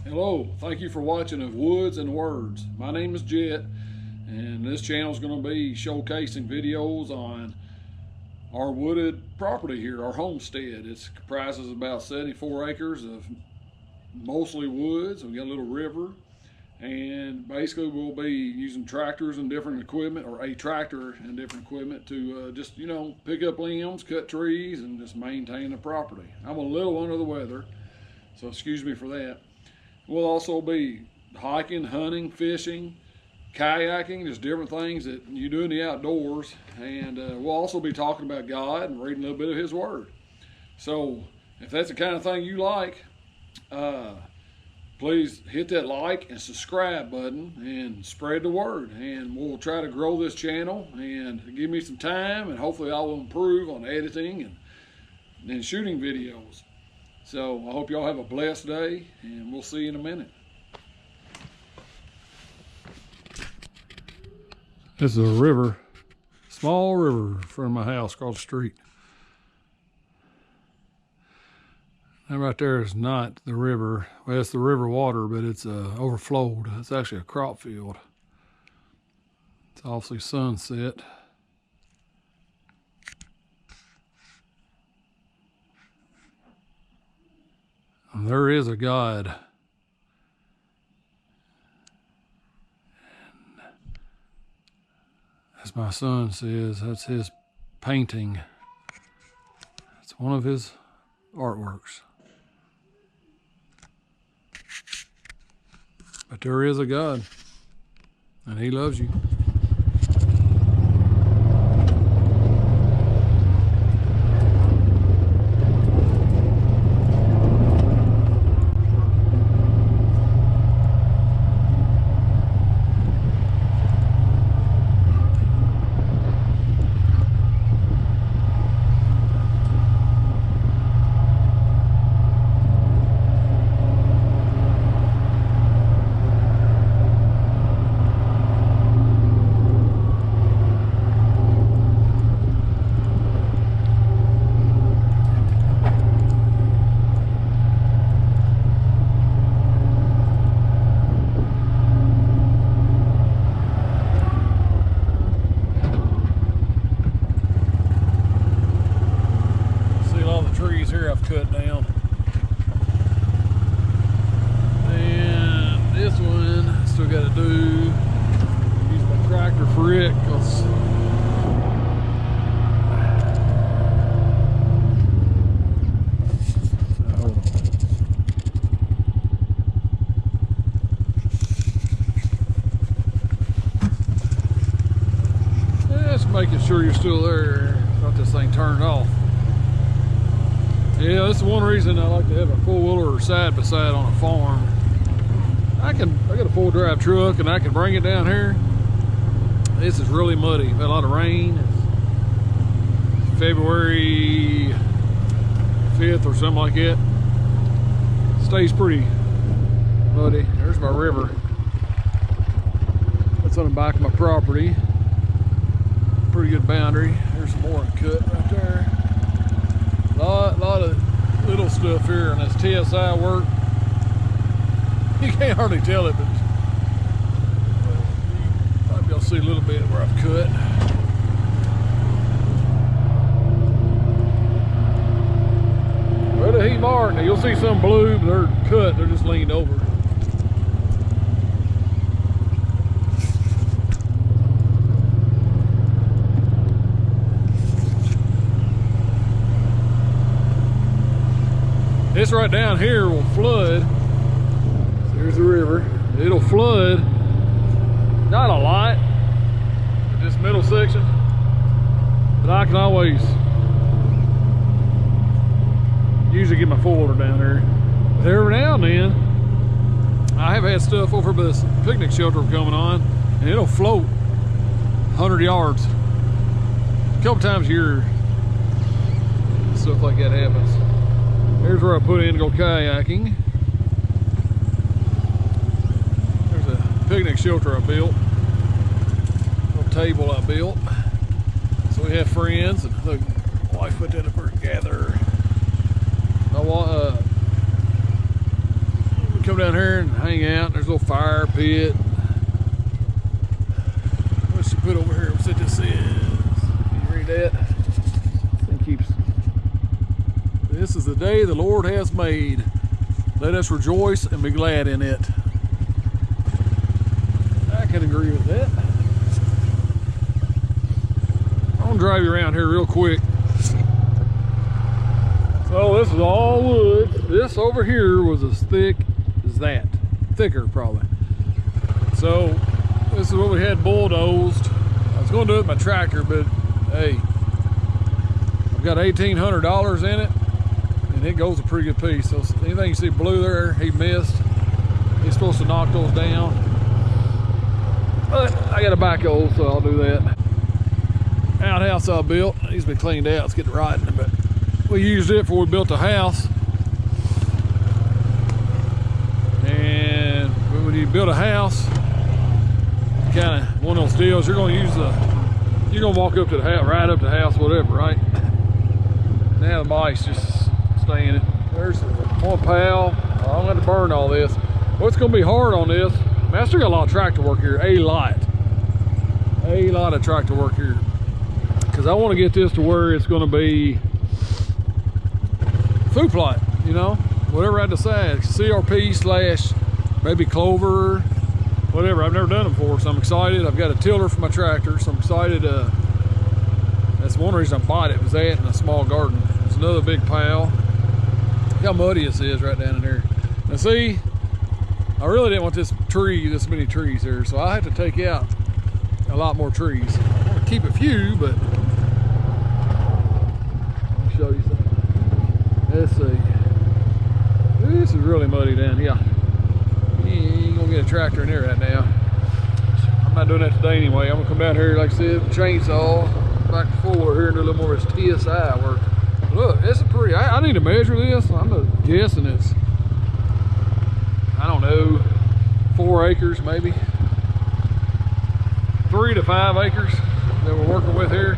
Hello, thank you for watching of Woods and Words. My name is Jet, and this channel is going to be showcasing videos on our wooded property here, our homestead. It comprises about 74 acres of mostly woods. We got a little river, and basically we'll be using tractors and different equipment, or a tractor and different equipment to just, pick up limbs, cut trees, and just maintain the property. I'm a little under the weather, so excuse me for that. We'll also be hiking, hunting, fishing, kayaking, just different things that you do in the outdoors. And we'll also be talking about God and reading a little bit of His Word. So if that's the kind of thing you like, please hit that like and subscribe button and spread the word. And we'll try to grow this channel, and give me some time, and hopefully I will improve on editing and shooting videos. So I hope y'all have a blessed day, and we'll see you in a minute. This is a river, small river in front of my house across the street. That right there is not the river. Well, it's the river water, but it's overflowed. It's actually a crop field. It's obviously sunset. And there is a God. And as my son says, that's his painting. It's one of his artworks. But there is a God, and He loves you. Here I've cut down, and this one I still got to do. Use my tractor for it, cause just making sure you're still there. Got this thing turned off. Yeah, that's one reason I like to have a four-wheeler side by side on a farm. I got a full drive truck, and I can bring it down here. This is really muddy. We've had a lot of rain. It's February 5th or something like that. It stays pretty muddy. There's my river. That's on the back of my property. Pretty good boundary. There's some more cut right there. Lot of little stuff here, and this TSI work. You can't hardly tell it, but you might be able to see a little bit where I've cut. Well, the heat mark. Now you'll see some blue, but they're cut. They're just leaned over. This right down here will flood. There's the river. It'll flood. Not a lot. This middle section. But I can always usually get my four-wheeler down there. But every now and then, I have had stuff over by this picnic shelter coming on, and it'll float 100 yards. A couple times a year, stuff like that happens. Here's where I put in to go kayaking. There's a picnic shelter I built. A little table I built. So we have friends, and the wife put that up there together. come down here and hang out. There's a little fire pit. What's she put over here? What's it just says? Can you read that? It keeps. This is the day the Lord has made. Let us rejoice and be glad in it. I can agree with that. I'm gonna drive you around here real quick. So this is all wood. This over here was as thick as that. Thicker probably. So this is what we had bulldozed. I was gonna do it with my tractor, but hey, I've got $1,800 in it and it goes a pretty good piece. So anything you see blue there, he missed. He's supposed to knock those down. But I got a backhoe, so I'll do that. Outhouse I built, needs to be cleaned out. Let's get to riding it, but we used it before we built the house. And when you build a house, kind of one of those deals, you're going to walk up to the house, right up to the house, whatever, right? Now the mice just stay in it. There's one pal. I don't have to burn all this. What's going to be hard on this, man, I still got a lot of tractor work here, a lot of tractor work here. Because I want to get this to where it's going to be food plot, you know, whatever I decide. CRP / maybe clover, whatever. I've never done it before, so I'm excited. I've got a tiller for my tractor, so I'm excited. That's one reason I bought it, was that in a small garden. There's another big pile. Look how muddy this is right down in there. Now see, I really didn't want this many trees here, so I have to take out a lot more trees. I want to keep a few, but I'll show you something. Let's see. This is really muddy down here. You ain't gonna get a tractor in here right now. I'm not doing that today anyway. I'm gonna come down here, like I said, chainsaw, back and forth here and do a little more of this TSI work. Look, this is pretty. I need to measure this. I'm guessing it's, I don't know, 4 acres maybe. 3 to 5 acres that we're working with here.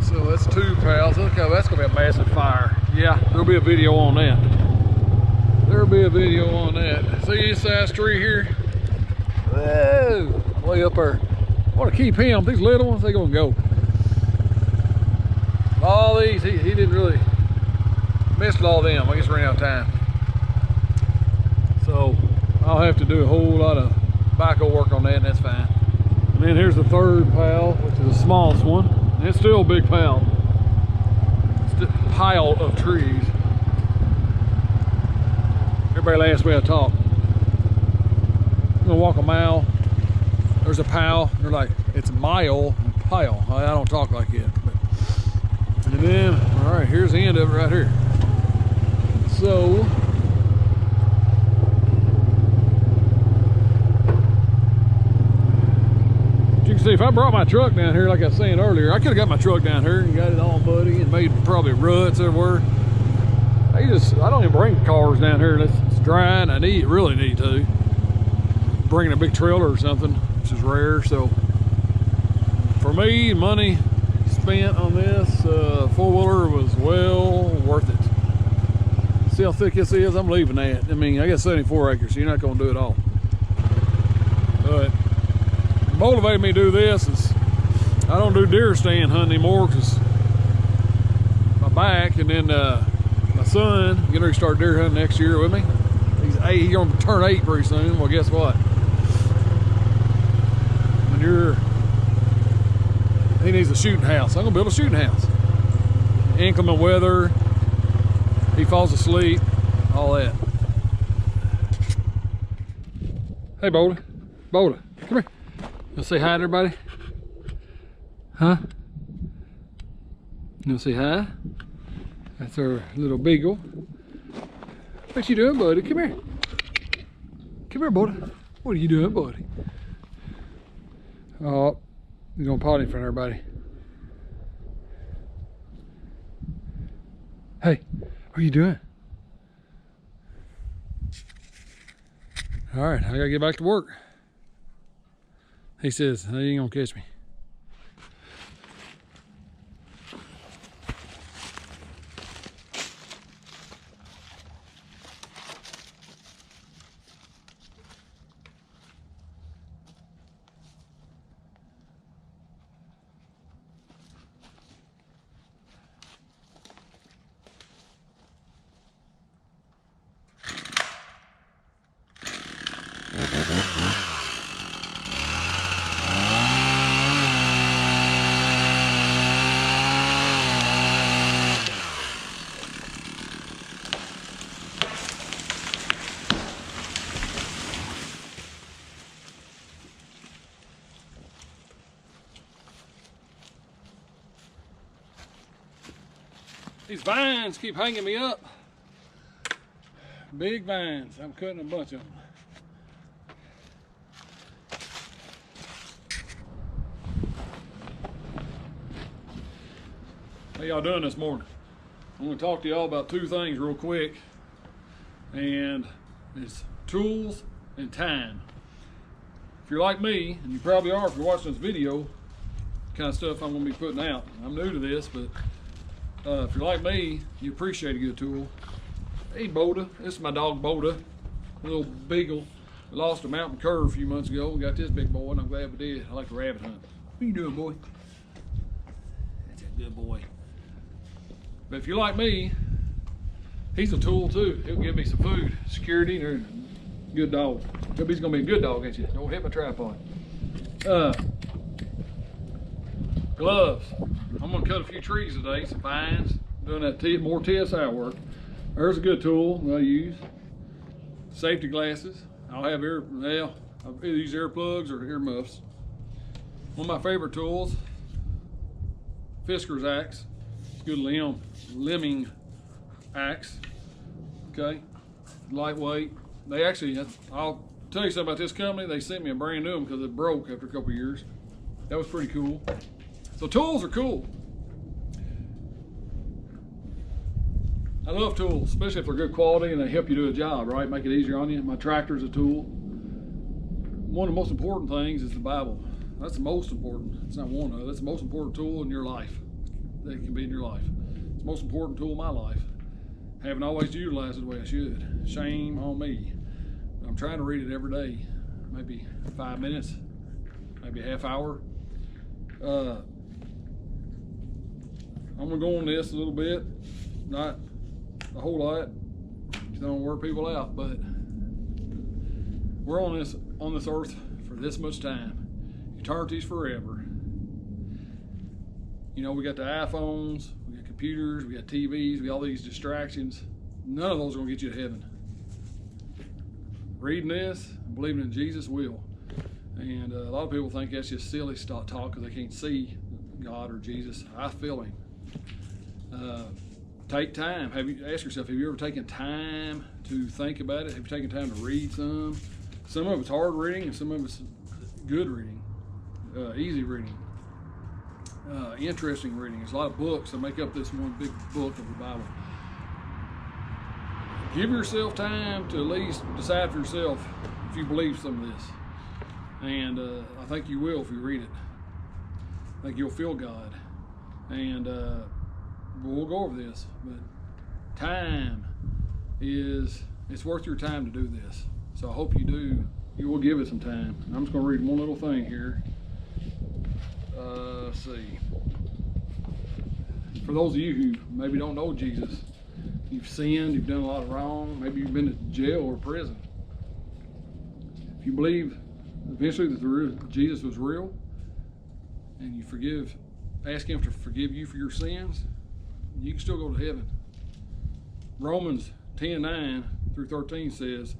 So that's 2 pals. Look how that's gonna be a massive fire. Yeah, there'll be a video on that. There'll be a video on that. See this size tree here? Whoa, way up there. I want to keep him. These little ones, they gonna go. All these, he didn't really missed all them. I guess ran out of time. So I'll have to do a whole lot of backhoe work on that, and that's fine. And then here's the 3rd pile, which is the smallest one. And it's still a big pile. Pile of trees. Everybody asks me how to talk. I'm gonna walk a mile. There's a pile. They're like, it's mile and pile. I don't talk like it. But, and then, all right, here's the end of it right here. So, see, if I brought my truck down here, like I was saying earlier, I could have got my truck down here and got it all muddy and made probably ruts everywhere. I don't even bring cars down here unless it's dry, and I really need to. Bringing a big trailer or something, which is rare. So for me, money spent on this 4-wheeler was well worth it. See how thick this is? I'm leaving that. I mean, I got 74 acres, so you're not going to do it all. But motivated me to do this is I don't do deer stand hunting anymore because my back, and then my son getting ready to start deer hunting next year with me. He's 8, he's gonna turn 8 pretty soon. Well, guess what? He needs a shooting house. I'm gonna build a shooting house. Inclement weather, he falls asleep, all that. Hey, Boulder, come here. You say hi to everybody? Huh? You say hi? That's our little beagle. What you doing, buddy? Come here. Come here, buddy. What are you doing, buddy? Oh, you're gonna potty in front of everybody. Hey, what are you doing? All right, I gotta get back to work. He says, "You ain't gonna catch me." These vines keep hanging me up. Big vines. I'm cutting a bunch of them. How y'all doing this morning? I'm going to talk to y'all about two things real quick, and it's tools and time. If you're like me, and you probably are if you're watching this video, the kind of stuff I'm going to be putting out. I'm new to this, but if you're like me, you appreciate a good tool. Hey Boulder, this is my dog Boulder, a little beagle. We lost a mountain cur a few months ago. We got this big boy, and I'm glad we did. I like to rabbit hunt. What you doing, boy? That's a good boy. But if you're like me, he's a tool too. He'll give me some food, security, and a good dog. Hope he's gonna be a good dog, ain't you? Don't hit my tripod. Gloves. I'm gonna cut a few trees today, some vines. Doing that more TSI work. There's a good tool that I use. Safety glasses. I'll have I either use earplugs or earmuffs. One of my favorite tools, Fisker's axe. Good limbing axe. Okay, lightweight. They actually, I'll tell you something about this company. They sent me a brand new one because it broke after a couple of years. That was pretty cool. So tools are cool. I love tools, especially if they're good quality and they help you do a job, right? Make it easier on you. My tractor's a tool. One of the most important things is the Bible. That's the most important. It's not one of. That's the most important tool in your life. That can be in your life. It's the most important tool in my life. Haven't always utilized it the way I should. Shame on me. But I'm trying to read it every day. Maybe 5 minutes, maybe a half hour. I'm gonna go on this a little bit, not a whole lot. You don't wear people out, but we're on this earth for this much time. Eternity's forever. You know, we got the iPhones, we got computers, we got TVs, we got all these distractions. None of those are gonna get you to heaven. Reading this, believing in Jesus will. And a lot of people think that's just silly talk because they can't see God or Jesus. I feel Him. Take time. Ask yourself, have you ever taken time to think about it? Have you taken time to read some? Some of it's hard reading and some of it's good reading, easy reading. Interesting reading. There's a lot of books that make up this one big book of the Bible. Give yourself time to at least decide for yourself if you believe some of this. And I think you will if you read it. I think you'll feel God. And we'll go over this. But time it's worth your time to do this. So I hope you will give it some time. I'm just going to read one little thing here. Let's see. For those of you who maybe don't know Jesus, you've sinned, you've done a lot of wrong, maybe you've been in jail or prison. If you believe eventually that Jesus was real, and you ask Him to forgive you for your sins, you can still go to heaven. Romans 10:9-13 says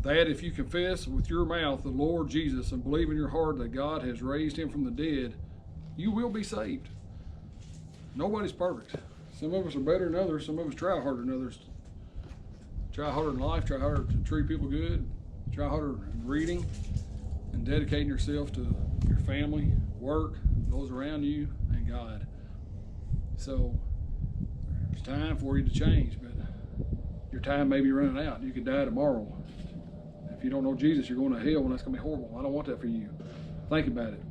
that if you confess with your mouth the Lord Jesus and believe in your heart that God has raised Him from the dead, you will be saved. Nobody's perfect. Some of us are better than others. Some of us try harder than others. Try harder in life. Try harder to treat people good. Try harder in reading and dedicating yourself to your family, work, those around you, and God. So it's time for you to change, but your time may be running out. You could die tomorrow. If you don't know Jesus, you're going to hell, and that's going to be horrible. I don't want that for you. Think about it.